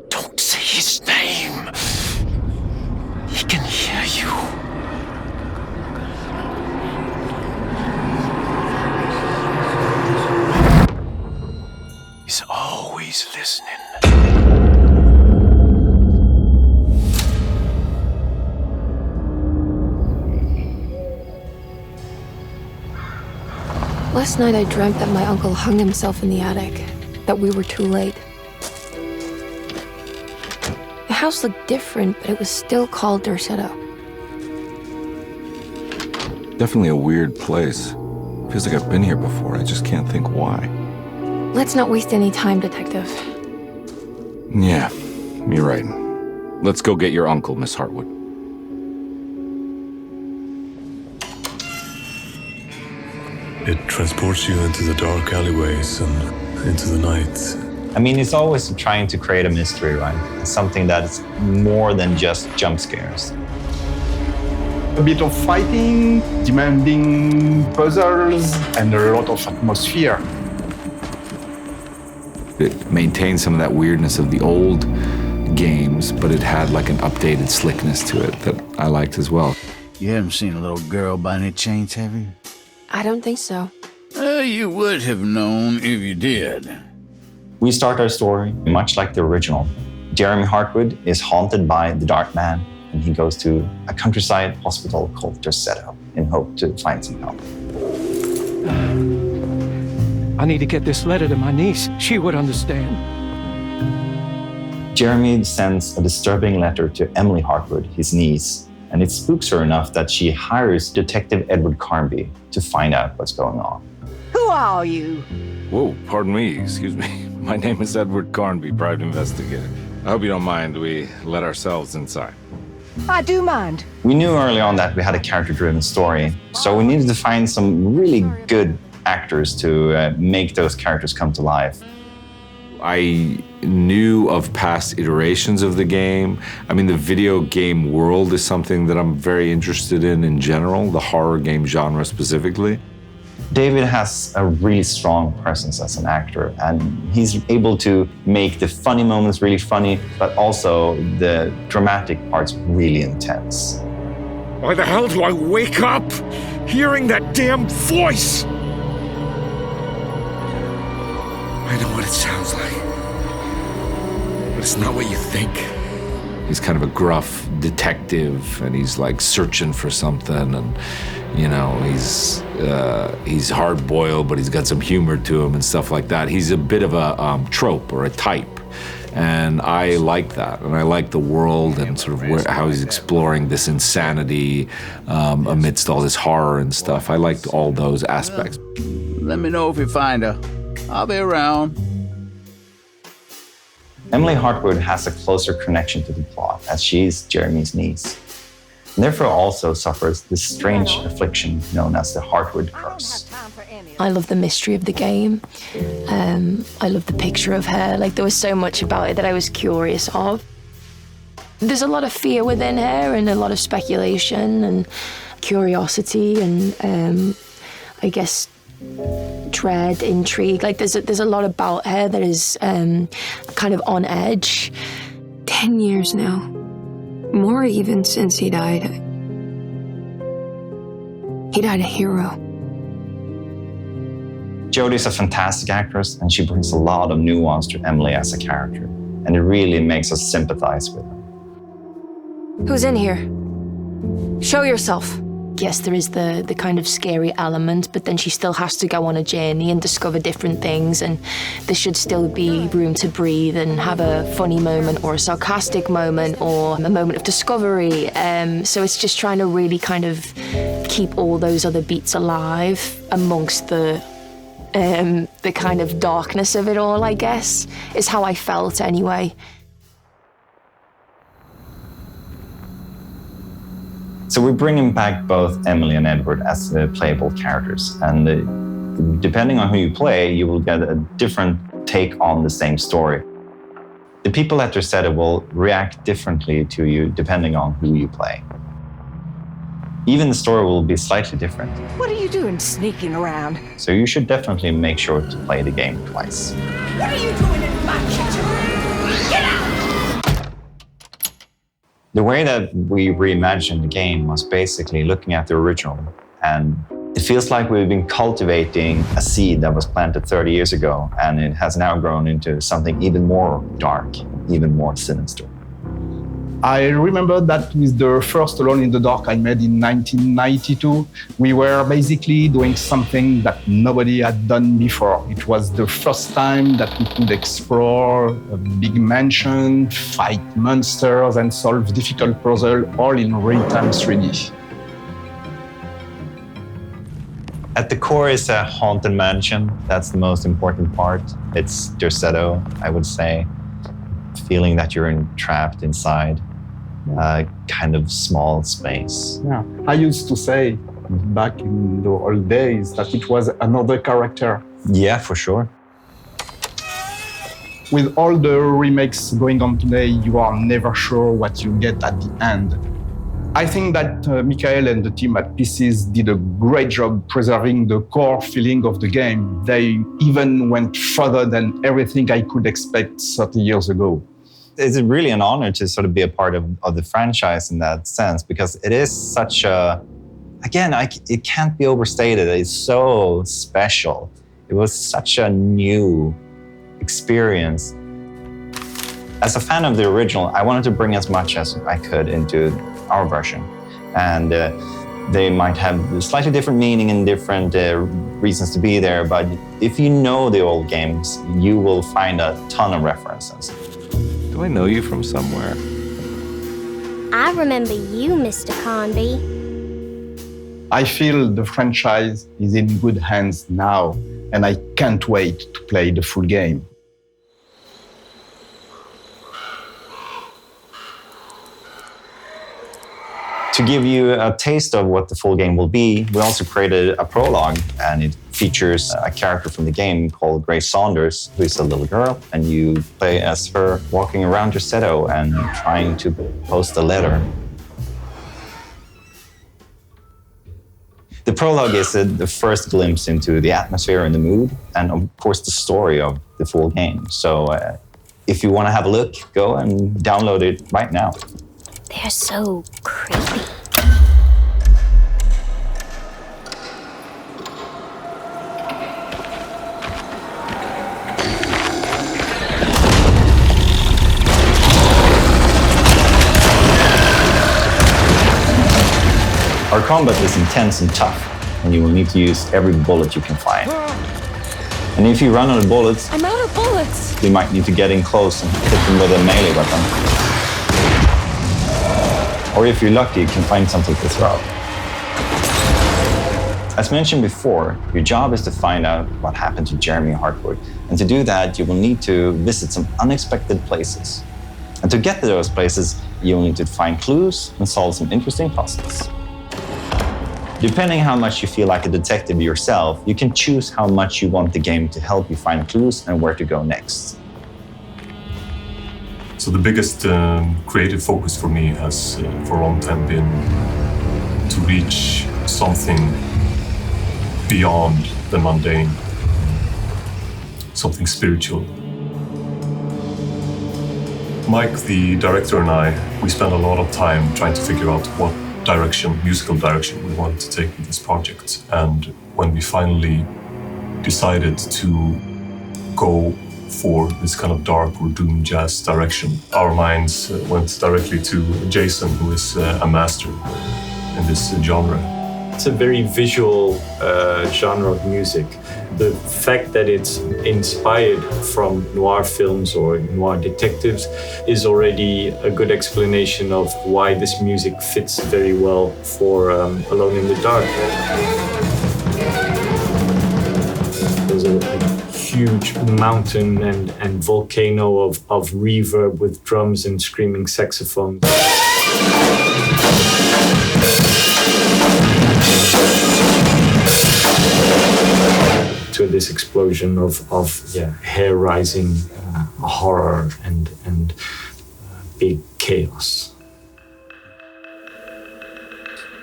Don't say his name. He can hear you. He's always listening. Last night I dreamt that my uncle hung himself in the attic, that we were too late. The house looked different, but it was still called Dorsetto. Definitely a weird place. Feels like I've been here before. I just can't think why. Let's not waste any time, Detective. Yeah, you're right. Let's go get your uncle, Miss Hartwood. It transports you into the dark alleyways and into the night. I mean, it's always trying to create a mystery, right? It's something that's more than just jump scares. A bit of fighting, demanding puzzles, and a lot of atmosphere. It maintained some of that weirdness of the old games, but it had like an updated slickness to it that I liked as well. You haven't seen a little girl by any chance, have you? I don't think so. You would have known if you did. We start our story much like the original. Jeremy Hartwood is haunted by the Dark Man, and he goes to a countryside hospital called Dorsetto in hope to find some help. I need to get this letter to my niece. She would understand. Jeremy sends a disturbing letter to Emily Hartwood, his niece, and it spooks her enough that she hires Detective Edward Carnby to find out what's going on. Who are you? Whoa, pardon me, excuse me. My name is Edward Carnby, private investigator. I hope you don't mind we let ourselves inside. I do mind. We knew early on that we had a character-driven story, so we needed to find some really good actors to make those characters come to life. I knew of past iterations of the game. I mean, the video game world is something that I'm very interested in general, the horror game genre specifically. David has a really strong presence as an actor, and he's able to make the funny moments really funny, but also the dramatic parts really intense. Why the hell do I wake up hearing that damn voice? I know what it sounds like, but it's not what you think. He's kind of a gruff detective, and he's like searching for something, and you know, he's hard-boiled, but he's got some humor to him and stuff like that. He's a bit of a trope or a type, and I like that, and I like the world and sort of how he's exploring this insanity amidst all this horror and stuff. I liked all those aspects. Let me know if you find her. I'll be around. Emily Hartwood has a closer connection to the plot, as she is Jeremy's niece, and therefore also suffers this strange affliction known as the Hartwood curse. I love the mystery of the game. I love the picture of her. Like, there was so much about it that I was curious of. There's a lot of fear within her and a lot of speculation and curiosity and I guess dread, intrigue. Like, there's a lot about her that is kind of on edge. 10 years now. More even since he died. He died a hero. Jodie's a fantastic actress, and she brings a lot of nuance to Emily as a character, and it really makes us sympathize with her. Who's in here? Show yourself. Yes, there is the kind of scary element, but then she still has to go on a journey and discover different things, and there should still be room to breathe and have a funny moment or a sarcastic moment or a moment of discovery. So it's just trying to really kind of keep all those other beats alive amongst the kind of darkness of it all, I guess, is how I felt anyway. So we're bringing back both Emily and Edward as the playable characters, and depending on who you play, you will get a different take on the same story. The people at your set will react differently to you depending on who you play. Even the story will be slightly different. What are you doing sneaking around? So you should definitely make sure to play the game twice. What are you doing in my kitchen? Get out! The way that we reimagined the game was basically looking at the original, and it feels like we've been cultivating a seed that was planted 30 years ago, and it has now grown into something even more dark, even more sinister. I remember that with the first Alone in the Dark I made in 1992, we were basically doing something that nobody had done before. It was the first time that we could explore a big mansion, fight monsters, and solve difficult puzzles all in real-time 3D. At the core is a haunted mansion. That's the most important part. It's Derceto, I would say. Feeling that you're trapped inside a kind of small space. Yeah. I used to say back in the old days that it was another character. Yeah, for sure. With all the remakes going on today, you are never sure what you get at the end. I think that Michael and the team at Pieces did a great job preserving the core feeling of the game. They even went further than everything I could expect 30 years ago. It's really an honor to sort of be a part of the franchise in that sense, because it is such a, again, it can't be overstated. It's so special. It was such a new experience. As a fan of the original, I wanted to bring as much as I could into our version. And they might have slightly different meaning and different reasons to be there, but if you know the old games, you will find a ton of references. Do I know you from somewhere? I remember you, Mr. Conby. I feel the franchise is in good hands now, and I can't wait to play the full game. To give you a taste of what the full game will be, we also created a prologue, and it features a character from the game called Grace Saunders, who is a little girl, and you play as her walking around Derceto and trying to post a letter. The prologue is the first glimpse into the atmosphere and the mood, and of course the story of the full game. So if you want to have a look, go and download it right now. They're so creepy. Our combat is intense and tough, and you will need to use every bullet you can find. And if you run out of bullets, I'm out of bullets. you might need to get in close and hit them with a melee weapon. Or if you're lucky, you can find something to throw. As mentioned before, your job is to find out what happened to Jeremy Hartwood. And to do that, you will need to visit some unexpected places. And to get to those places, you will need to find clues and solve some interesting puzzles. Depending how much you feel like a detective yourself, you can choose how much you want the game to help you find clues and where to go next. So the biggest creative focus for me has for a long time been to reach something beyond the mundane, something spiritual. Mike, the director, and I, we spent a lot of time trying to figure out what musical direction we wanted to take with this project. And when we finally decided to go for this kind of dark or doom jazz direction, our minds went directly to Jason, who is a master in this genre. It's a very visual genre of music. The fact that it's inspired from noir films or noir detectives is already a good explanation of why this music fits very well for Alone in the Dark. There's a huge mountain and volcano of reverb with drums and screaming saxophones. To this explosion of hair rising horror and big chaos.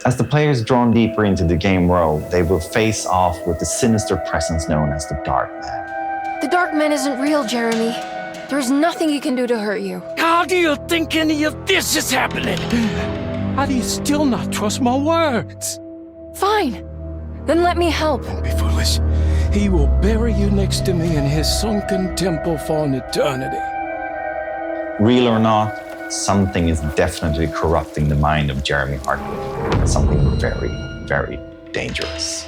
As the players drawn deeper into the game world, they will face off with the sinister presence known as the Dark Man. The Dark Man isn't real, Jeremy. There's nothing he can do to hurt you. How do you think any of this is happening? How do you still not trust my words? Fine. Then let me help. Don't be foolish. He will bury you next to me in his sunken temple for an eternity. Real or not, something is definitely corrupting the mind of Jeremy Hartwood. Something very, very dangerous.